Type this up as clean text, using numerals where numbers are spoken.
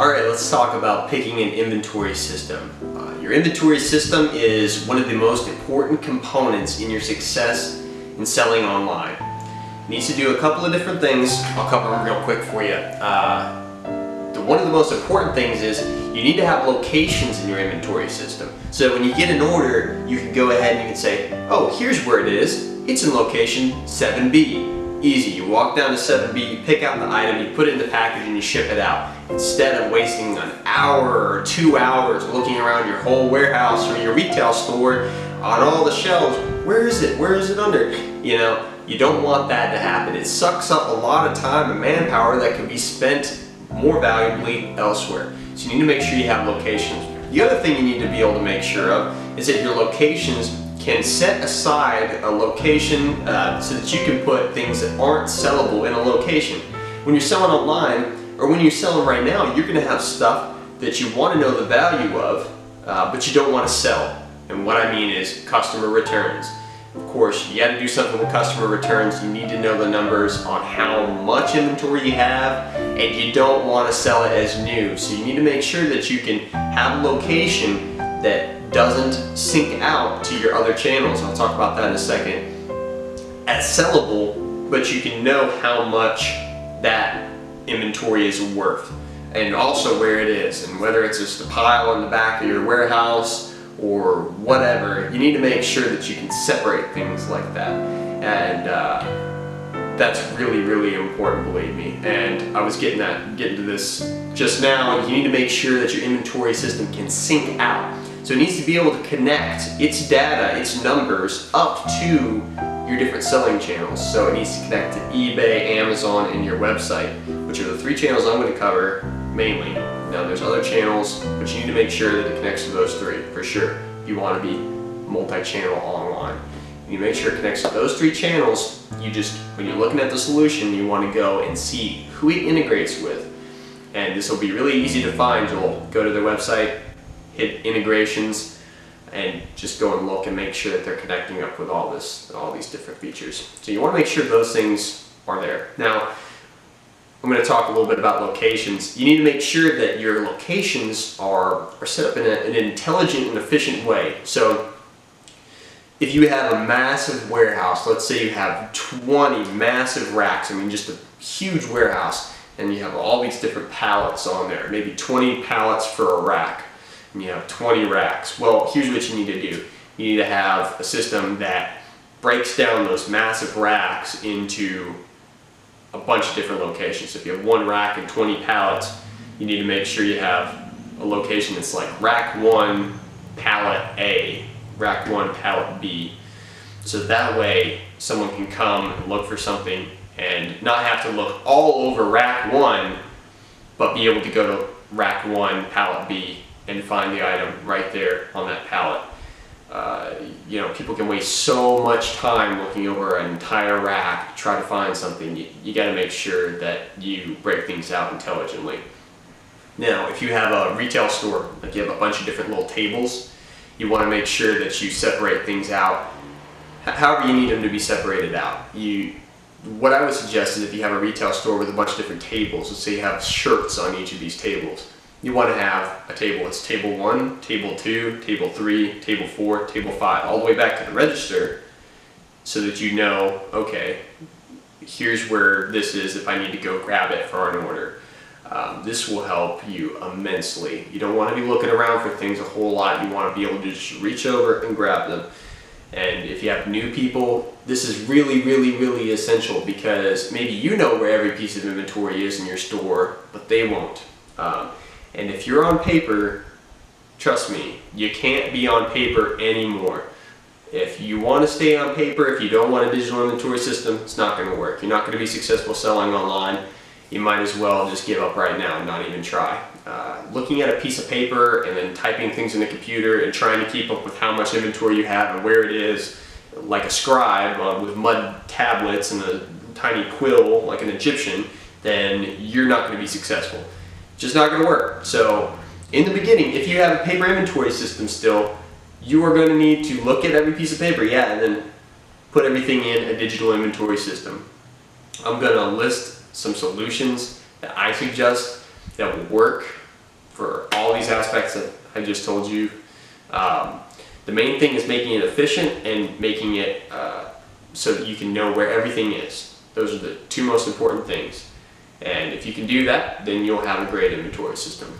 Alright, let's talk about picking an inventory system. Your inventory system is one of the most important components in your success in selling online. It needs to do a couple of different things. I'll cover them real quick for you. One of the most important things is you need to have locations in your inventory system. So when you get an order, you can go ahead and you can say, oh, here's where it is. It's in location 7B. Easy, you walk down to 7B, you pick out the item, you put it in the package and you ship it out. Instead of wasting an hour or 2 hours looking around your whole warehouse or your retail store on all the shelves, where is it? Where is it under? You know, you don't want that to happen. It sucks up a lot of time and manpower that could be spent more valuably elsewhere. So you need to make sure you have locations. The other thing you need to be able to make sure of is that your locations can set aside a location so that you can put things that aren't sellable in a location. When you're selling online, or when you're selling right now, you're going to have stuff that you want to know the value of, but you don't want to sell. And what I mean is customer returns. Of course, you got to do something with customer returns. You need to know the numbers on how much inventory you have, and you don't want to sell it as new. So you need to make sure that you can have a location that doesn't sync out to your other channels. I'll talk about that in a second. As sellable, but you can know how much that inventory is worth, and also where it is, and whether it's just a pile in the back of your warehouse or whatever. You need to make sure that you can separate things like that, and that's really, really important, believe me. And I was getting to this just now. You need to make sure that your inventory system can sync out. So it needs to be able to connect its data, its numbers, up to your different selling channels. So it needs to connect to eBay, Amazon, and your website, which are the three channels I'm going to cover mainly. Now there's other channels, but you need to make sure that it connects to those three for sure. If you want to be multi-channel online, you make sure it connects to those three channels. When you're looking at the solution, you want to go and see who it integrates with. And this will be really easy to find. You'll go to their website, hit integrations, and just go and look and make sure that they're connecting up with all these different features. So you want to make sure those things are there. Now, I'm going to talk a little bit about locations. You need to make sure that your locations are set up in an intelligent and efficient way. So if you have a massive warehouse, let's say you have 20 massive racks, I mean just a huge warehouse, and you have all these different pallets on there, maybe 20 pallets for a rack, and you have 20 racks. Well, here's what you need to do. You need to have a system that breaks down those massive racks into a bunch of different locations. If you have one rack and 20 pallets, you need to make sure you have a location that's like rack 1, pallet A, rack 1, pallet B. So that way someone can come and look for something and not have to look all over rack 1, but be able to go to rack 1, pallet B, and find the item right there on that pallet. People can waste so much time looking over an entire rack to try to find something. You got to make sure that you break things out intelligently. Now, if you have a retail store, like you have a bunch of different little tables, you want to make sure that you separate things out however you need them to be separated out. What I would suggest is if you have a retail store with a bunch of different tables, let's say you have shirts on each of these tables, you want to have a table. It's table 1, table 2, table 3, table 4, table 5, all the way back to the register, so that you know, okay, here's where this is if I need to go grab it for an order. This will help you immensely. You don't want to be looking around for things a whole lot. You want to be able to just reach over and grab them. And if you have new people, this is really, really, really essential, because maybe you know where every piece of inventory is in your store, but they won't. And if you're on paper, trust me, you can't be on paper anymore. If you want to stay on paper, if you don't want a digital inventory system, it's not going to work. You're not going to be successful selling online. You might as well just give up right now and not even try. Looking at a piece of paper and then typing things in the computer and trying to keep up with how much inventory you have and where it is, like a scribe with mud tablets and a tiny quill like an Egyptian, then you're not going to be successful. Just not going to work. So in the beginning, if you have a paper inventory system still, you are going to need to look at every piece of paper, and then put everything in a digital inventory system. I'm going to list some solutions that I suggest that will work for all these aspects that I just told you. The main thing is making it efficient and making it so that you can know where everything is. Those are the two most important things. And if you can do that, then you'll have a great inventory system.